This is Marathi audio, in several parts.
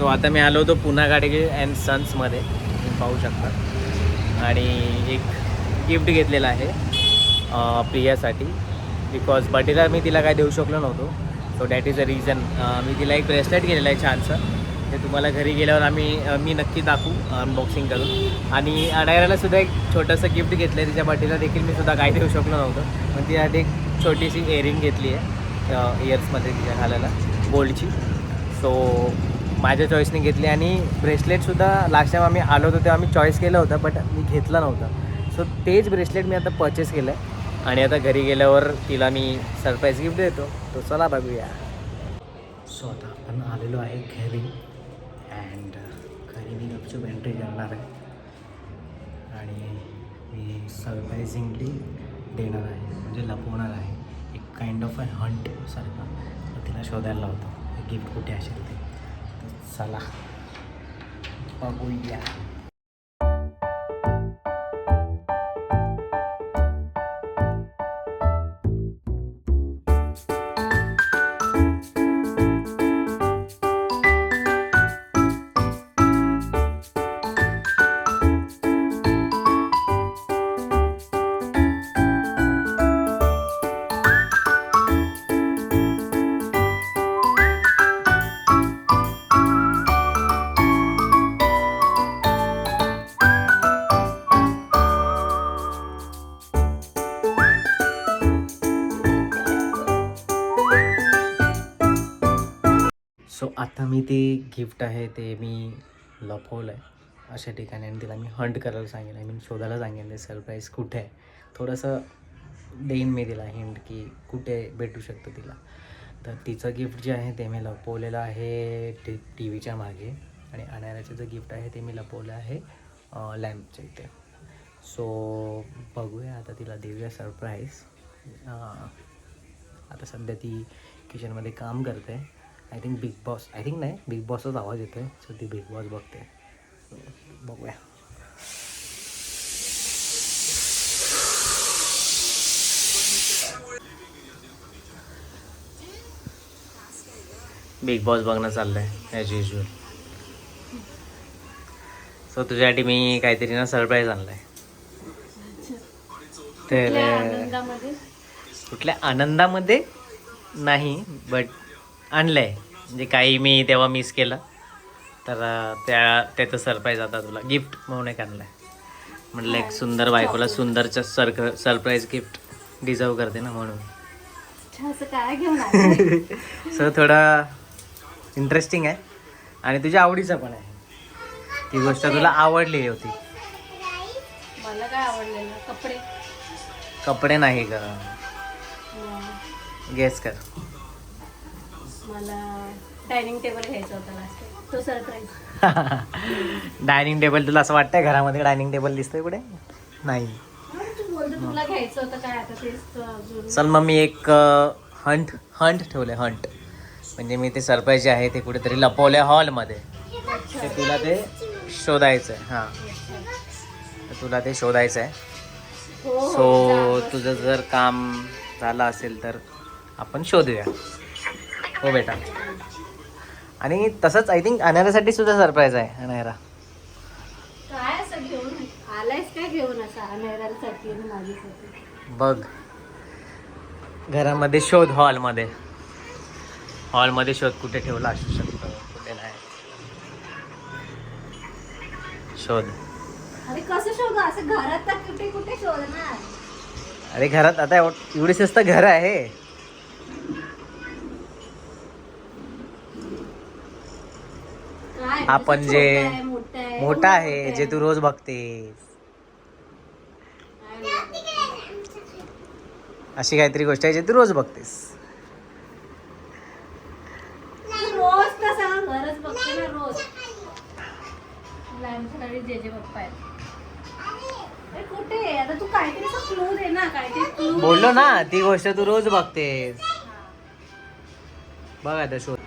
तो आता मी आलो होतो पुन्हा गाडगे अँड सन्समध्ये, तुम्ही पाहू शकता. आणि एक गिफ्ट घेतलेलं आहे प्रियासाठी, बिकॉज बर्थडेला मी तिला काय देऊ शकलो नव्हतो. So that is a reason. मी तिला एक ब्रेसलेट केलेलं आहे छानसं. ते तुम्हाला घरी गेल्यावर मी नक्की दाखवू अनबॉक्सिंग करून. आणि अनायराला सुद्धा एक छोटंसं गिफ्ट घेतलं आहे. तिच्या बर्थडेला देखील मी सुद्धा काय देऊ शकलो नव्हतं, पण तिच्यासाठी एक छोटीशी इयरिंग घेतली आहे इयर्समध्ये तिच्या घालायला, गोल्डची. सो माझ्या चॉईसने घेतली. आणि ब्रेसलेटसुद्धा लास्ट टाईम आम्ही आलो होतो तेव्हा आम्ही चॉईस केलं होतं, बट मी घेतलं नव्हतं. सो तेच ब्रेसलेट मी आता परचेस केलं आहे. आणि आता घरी गेल्यावर तिला मी सरप्राईज गिफ्ट देतो. तो चला बघूया. सो आता आपण आलेलो आहे घरी. अँड घरी मी गपचूप एंट्री करणार आहे आणि मी सरप्रायझिंगली देणार आहे, म्हणजे लपवणार आहे. एक काइंड ऑफ अ हंट सारखं. तर तिला शोधायला लावतो हे गिफ्ट कुठे असेल ते. तर चला बघूया. सो आता मी ते गिफ्ट आहे ते मी लपवलं आहे अशा ठिकाणी. आणि तिला मी हंट करायला सांगेन, आय मीन शोधायला सांगेन ते सरप्राईज कुठे आहे. थोडंसं देईन मी तिला हिंट की कुठे भेटू शकतं तिला. तर तिचं गिफ्ट जे आहे ते मी लपवलेलं आहे टी व्हीच्या मागे. आणि अनायराचं जे गिफ्ट आहे ते मी लपवलं आहे लॅम्पच्या इथे. सो बघूया आता, तिला देऊया सरप्राईज. आता सध्या ती किचनमध्ये काम करते. आय थिंक बिग बॉसचाच आवाज येतो आहे. सो ती बिग बॉस बघते. बघूया. बिग बॉस बघणं चाललं आहे ॲज युजल. सो तुझ्यासाठी मी काहीतरी ना सरप्राईज आणलं आहे. तर कुठल्या आनंदामध्ये नाही, बट आणलं आहे. म्हणजे काही मी तेव्हा मिस केलं, तर त्याचं सरप्राईज आता तुला गिफ्ट म्हणून एक आणलं आहे. म्हटलं एक सुंदर बायकोला सुंदरचं सरप्राईज गिफ्ट डिझर्व करते ना, म्हणून. सो थोडं इंटरेस्टिंग आहे आणि तुझ्या आवडीचं पण आहे. ती गोष्ट तुला आवडली होती. मला काय आवडलेलं? कपडे. कपडे नाही का? गेस कर. मला डायनिंग टेबल घ्यायचा होता लास्ट टाइम, तो सरप्राईज. डायनिंग टेबल तुला असं वाटतंय घरामध्ये डायनिंग टेबल दिसतंय कुठे? नाही. तू बोलतो तुला घ्यायचं होतं काय, आता तेच अजून. चल मग मी एक हंट ठेवलं. हंट म्हणजे मी ते सरप्राईज जे आहे ते कुठेतरी लपवल्या हॉलमध्ये. ते तुला ते शोधायचं आहे. हां, तर तुला ते शोधायचं आहे. सो तुझं जर काम झालं असेल तर आपण शोधूया. हो बेटा. आणि तसंच आय थिंक अनायरासाठी सुद्धा सरप्राईज आहे. अनायरा काय असं घेऊन आलायस काय घेऊन असं अनायरासाठी आणि माझ्यासाठी? बघ घरामध्ये शोध. हॉलमध्ये शोध कुठे ठेवला असू शकतं, कुठे नाही. शोध. अरे कसं शोध? असं घरात तर कुठे कुठे शोधणार? अरे घरात आता एवढी स्वस्त घर आहे. आपण जे मोठा आहे जे तू रोज बघतेस, अशी काहीतरी गोष्ट आहे जे तू रोज बघतेस. रोज तसा घरच बघते ना रोज. लहानपणी जे पप्पा आहेत. अरे कुठे आता तू काहीतरी असं क्लू दे ना, काहीतरी क्लू. बोललो ना, ती गोष्ट तू रोज बघतेस. बघ आता शोध.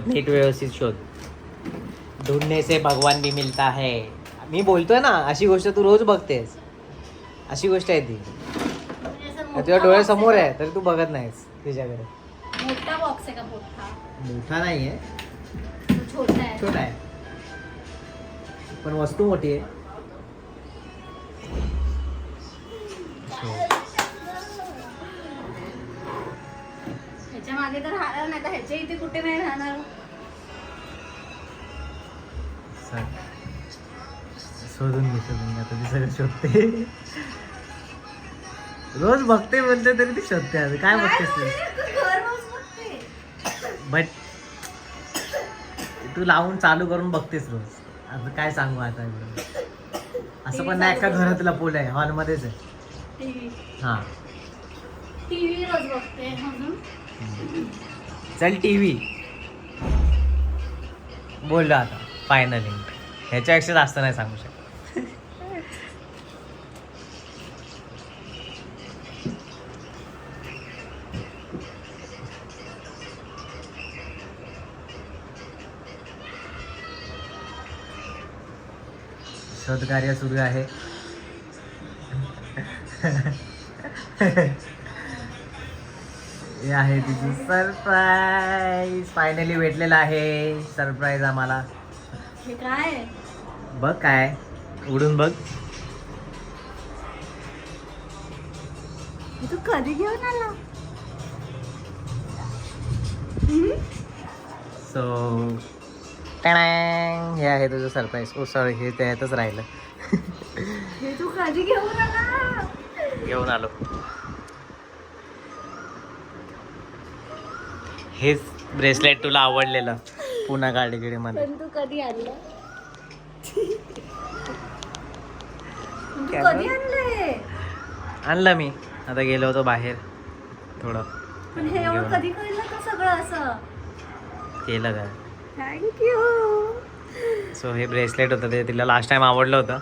नीट व्यवस्थित शोध. ढूंढने से भगवान भी मिलता है. मी बोलतोय ना, अशी गोष्ट तू रोज बघतेस. अशी गोष्ट आहे ती. तुझ्या डोळ्यासमोर आहे तरी तू बघत नाहीस तिच्याकडे. मोठा बॉक्स आहे का? मोठा मोठा नाही आहे, तो छोटा आहे. छोटा आहे, पण वस्तू मोठी आहे. ह्याच्या मागे तर राहणार नाही, तर ह्याच्या इथे कुठे नाही राहणार. शोधून घेतो मी आता, ती सगळं शोधते. रोज बघते बोलते तरी ती शोधते. आता काय बघतेस तू? घर रोज बघते. बट तू लावून चालू करून बघतेस रोज. आता काय सांगू आता एवढं? असं पण नाही का घरात लपवलं आहे, हॉलमध्येच आहे. टीव्ही हां टीव्ही रोज बघते. अजून चल टीव्ही बोललो आता फायनली. ह्याच्यापेक्षा जास्त नाही सांगू शकत. शोधकार्य सुरू आहे. हे आहे तिची सरप्राईज. फायनली भेटलेला आहे सरप्राईज आम्हाला. हे काय आहे? बघ काय, उडून बघ. हे तू कधी घेऊन आला? सो हे आहे तुझं सरप्राईज. ओ सॉरी, हे त्यातच राहिलं. हे तू कधी घेऊन आला? घेऊन आलो. हेच ब्रेसलेट तुला आवडलेलं पुन्हा गाडीकडे मध्ये. पण तू कधी आणलं? तू कधी आणलंय? आणलं मी, आता गेलो होतो बाहेर थोडं. पण हे एवढं कधी कळलं का सगळं असं? केलं काय. थँक्यू. सो हे ब्रेसलेट होतं, ते तिला लास्ट टाइम आवडलं होतं.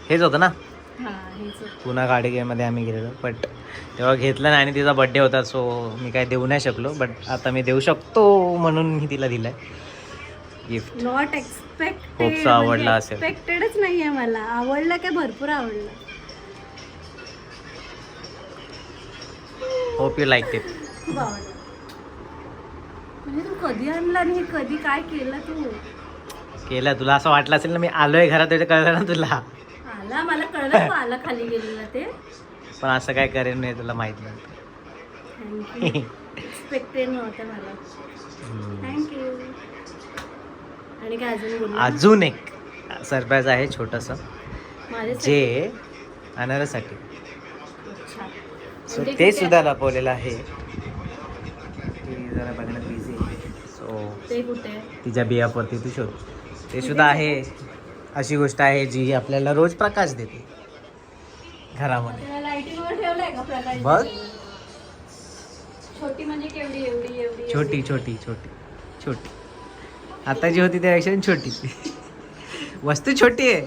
हेच होतं ना हा हेच. पुन्हा गाडी गेममध्ये आम्ही गेलेलो, बट तेव्हा घेतलं नाही आणि तिचा बड्डे होता. सो मी काय देऊ नाही शकलो, बट आता मी देऊ शकतो म्हणून मी तिला दिलं आहे गिफ्ट. Not expected. खूपसं आवडलं असेल. एक्सपेक्टेडच नाही आहे मला. आवडलं काय? भरपूर आवडलं. Hope you like it. खूप आवडलं. म्हणजे तू कधी आणला आणि हे कधी काय केलं तू? केलं. तुला असं वाटलं असेल ना मी आलोय घरात, त्याचं कळलं ना तुला. आला, मला कळलं तू आला खाली गेलेला ते. पण असं काय करेन नाही तुला माहित नाही. थँक्यू. एक्सपेक्टेड नव्हतं मला. थँक्यू. आणि काय अजून बोलू? अजून एक सरप्राईज आहे छोटंसं, माझ्यासाठी? जे अनारसाठी. अच्छा. सो म्हणजे ते कुठे? सुद्धा लपवलेलं आहे. ती जरा बघण्यात बिझी आहे. सो ते कुठे? तिच्या बियापवरती तू शोध. ते सुद्धा आहे. अशी गोष्ट आहे जी आपल्याला रोज प्रकाश देते घरामध्ये. त्याला लाईटिंगवर ठेवलंय का प्रकाश? बघ. छोटी म्हणजे केवढी? एवढी एवढी छोटी छोटी छोटी छोटी. आता जी होती त्यापेक्षा छोटी. वस्तू छोटी आहे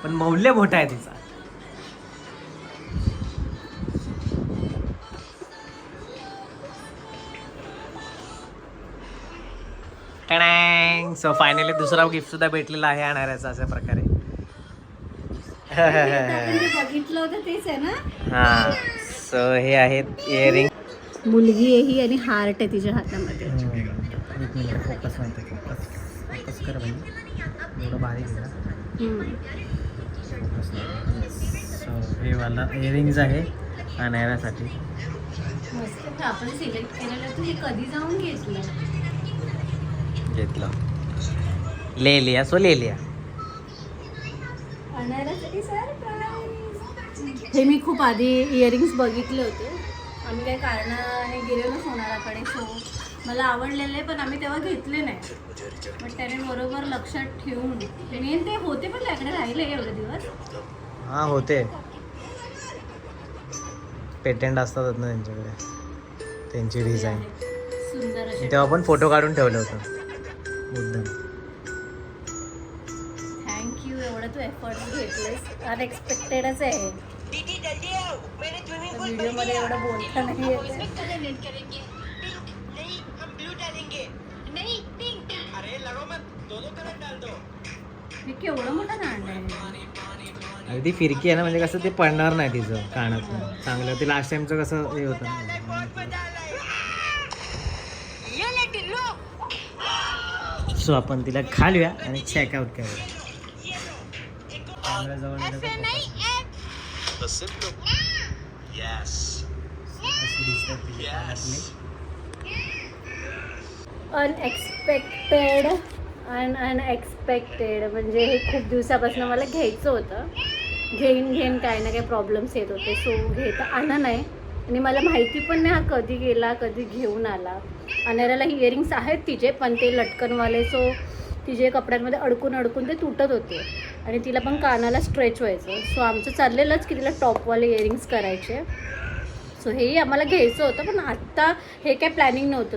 पण मौल्य मोठं आहे तिचा. सो फायनली दुसरा गिफ्ट सुद्धा भेटलेला आहे अनाऱ्याचा अशा प्रकारे. आपण जे बघितलं होतं तेच आहे ना? हा. सो हे आहेत इयरिंग. मुलगी आहे ही आणि हार्ट आहे तिच्या हातामध्ये. एक मिनिट, फोकस माहिती, फोकस फोकस कर भाई. एवढं बारीक आहे ना. सो हे वाला इयरिंग्स आहे अनाऱ्यासाठी. मस्त. आपण सिलेक्ट केलेलं. तू हे कधी जाऊन घेतलं? घेतलं. ले लिया. सो ले लिया. अनारसाठी सरप्राईज. हे मी खूप आधी इयरिंग्स बघितले होते. आम्ही काही कारणाने गेलेलो सोनाराकडे. सो मला आवडलेले, पण आम्ही तेव्हा घेतले नाही. बट त्याने बरोबर लक्षात ठेवून त्याने ते होते पण त्याकडे राहिले एवढे दिवस. हा होते. पेटंट असतात ना त्यांच्याकडे, त्यांची डिझाईन. सुंदर असे. तेव्हा पण फोटो काढून ठेवलं होतं मुद्दाम. थँक्यू. एवढं तू एफर्ट घेतलेस. अनएक्सपेक्टेडच आहे. व्हिडिओमध्ये एवढं बोलता नाही येत. हे केवढं मोठं कांड आहे. अगदी फिरकी आहे ना, म्हणजे कसं ते पडणार नाही तिचं कानात चांगलं. ते लास्ट टाइमचं कसं हे होतं ना. सो आपण तिला घालूया आणि चेकआउट करूया. कॅमेराजवळ नेलं तर अशी दिसतात तिची कानातली. अनएक्सपेक्टेड अनएक्सपेक्टेड म्हणजे हे खूप दिवसापासून मला घ्यायचं होतं. घेईन काही ना काही प्रॉब्लेम्स येत होते, सो घेता आलं नाही. आणि मला माहिती पण नाही हा कधी गेला कधी घेऊन आला. अनाऱ्याला इयरिंग्स आहेत तिचे, पण ते लटकनवाले, सो तिचे कपड्यांमध्ये अडकून ते तुटत होते आणि तिला पण कानाला स्ट्रेच व्हायचं. सो आमचं चाललेलंच की तिला टॉपवाले इयरिंग्स करायचे. सो हेही आम्हाला घ्यायचं होतं, पण आत्ता हे काय प्लॅनिंग नव्हतं.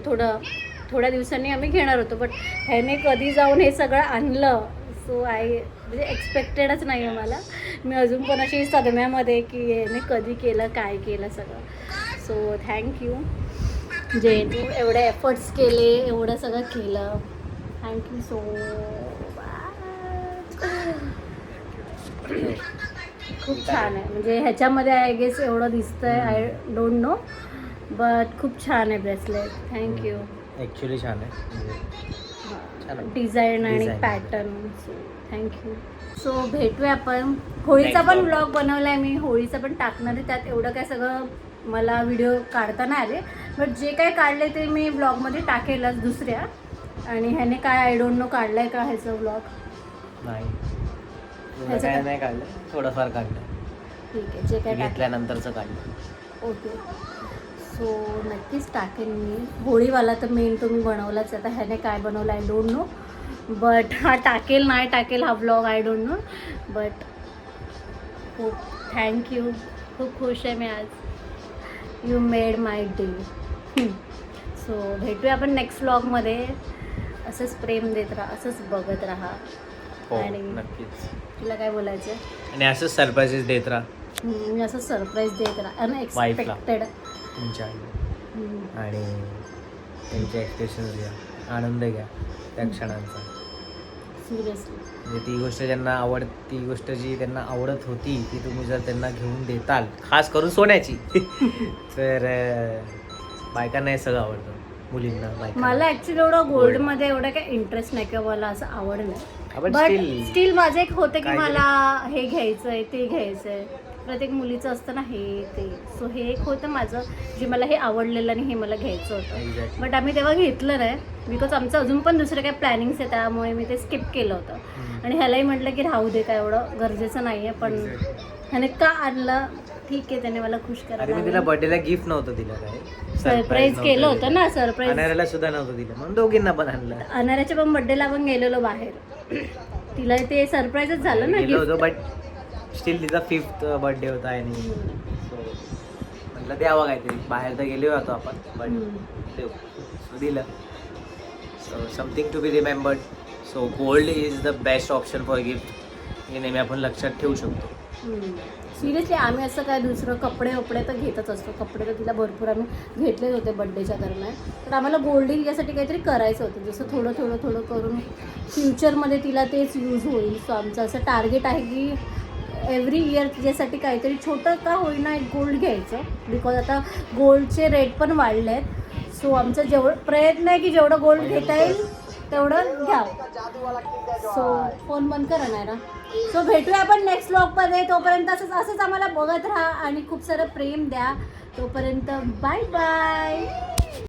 थोड्या दिवसांनी आम्ही घेणार होतो, बट ह्याने कधी जाऊन हे सगळं आणलं. सो म्हणजे एक्सपेक्टेडच नाही आहे मला. मी अजून पण अशी सदम्यामध्ये की ह्याने कधी केलं काय केलं सगळं. सो थँक्यू जे तू एवढे एफर्ट्स केले, एवढं सगळं केलं. Thank you so much. खूप छान आहे. म्हणजे ह्याच्यामध्ये आय गेस एवढं दिसतंय, आय डोंट नो, बट खूप छान आहे ब्रेसलेट. थँक्यू. ॲक्च्युली छान आहे. डिझाईन आणि पॅटर्न. So thank you. सो भेटूया आपण. होळीचा पण व्लॉग बनवला आहे मी, होळीचा पण टाकणार आहे. त्यात एवढं काय सगळं मला व्हिडिओ काढता नाही आले, बट जे काय काढले ते मी व्लॉगमध्ये टाकेलच दुसऱ्या. आणि ह्याने काय आय डोंट नो काढलं आहे का ह्याचं व्लॉग? नाही काय नाही काढलं, थोडंफार काढलं. ठीक आहे, जे काय घेतल्यानंतरचं काढलं. ओके. सो नक्कीच टाकेन मी. होळीवाला तर मेन तो मी बनवलाच. आता ह्याने काय बनवलं आय डोंट नो, बट हा टाकेल नाही टाकेल हा vlog I don't know. But खूप थँक्यू. खूप खुश आहे मी आज. You made my day. So भेटूया आपण नेक्स्ट व्लॉगमध्ये. असंच प्रेम देत राहा, असंच बघत राहा. आणि नक्कीच तुला काय बोलायचं आहे? आणि असंच सरप्राईजेस देत राहा. मी असं सरप्राईज देत राहा. अनएक्सपेक्टेड तुमच्या आणि त्यांचे एक्सप्रेशन्स घ्या, आनंद घ्या त्या क्षणांचा. सिरियसली म्हणजे ती गोष्ट जी त्यांना आवडत होती ती तुम्ही जर त्यांना घेऊन देताल, खास करून सोन्याची, तर बायकांना हे सगळं आवडतं. मुलींना, बायकांना. मला ॲक्च्युली एवढं गोल्डमध्ये एवढं काही इंटरेस्ट नाही किंवा मला असं आवड नाही. पण बट स्टील माझं एक होतं की काय मला हे घ्यायचं आहे ते घ्यायचं आहे. प्रत्येक मुलीचं असतं ना हे ते. सो हे एक होतं माझं जे मला हे आवडलेलं आणि हे मला घ्यायचं होतं. बट आम्ही तेव्हा घेतलं नाही बिकॉज आमचं अजून पण दुसरं काही प्लॅनिंग्स आहे, त्यामुळे मी ते स्किप केलं होतं. आणि ह्यालाही म्हटलं की राहू दे, काय एवढं गरजेचं नाही आहे. पण ह्याने का आणलं, ठीक आहे, त्याने मला खुश करायला. मी तिला बर्थडेला गिफ्ट नव्हतं दिलं, काय सरप्राईज केलं होतं ना. सरप्राईज अनाऱ्याला सुद्धा नव्हतं दिलं, म्हणून दोघींना पण आणलं. अनाऱ्याच्या पण बर्थडेला आपण गेलेलो बाहेर, तिला ते सरप्राईजच झालं ना. गेलो होतो, बट स्टील तिचा 5th बर्थडे होता आणि म्हटलं द्यावं काहीतरी. बाहेर तर गेलो होतो आपण, बट देऊ, सो दिलं. So something to be remembered. So gold is the best option for gift, हे नेहमी आपण लक्षात ठेवू शकतो. सिरियसली आम्ही असं काय दुसरं कपडे तर घेतच असतो. कपडे तर तिला भरपूर आम्ही घेतलेच होते बड्डेच्या दरम्यान. पण आम्हाला गोल्डिंग यासाठी काहीतरी करायचं होतं, जसं थोडं करून फ्युचरमध्ये तिला तेच यूज होईल. सो आमचं असं टार्गेट आहे की एव्हरी इयर तिच्यासाठी काहीतरी छोटं का होईना एक गोल्ड घ्यायचं. बिकॉज आता गोल्डचे रेट पण वाढले आहेत. सो आमचं प्रयत्न आहे की जेवढं गोल्ड घेता येईल तेवढं घ्यावं. सो फोन बंद करा नाही ना. सो भेटूया आपण नेक्स्ट व्लॉगमध्ये. तोपर्यंत असंच आम्हाला बघत राहा आणि खूप सारं प्रेम द्या. तोपर्यंत बाय बाय.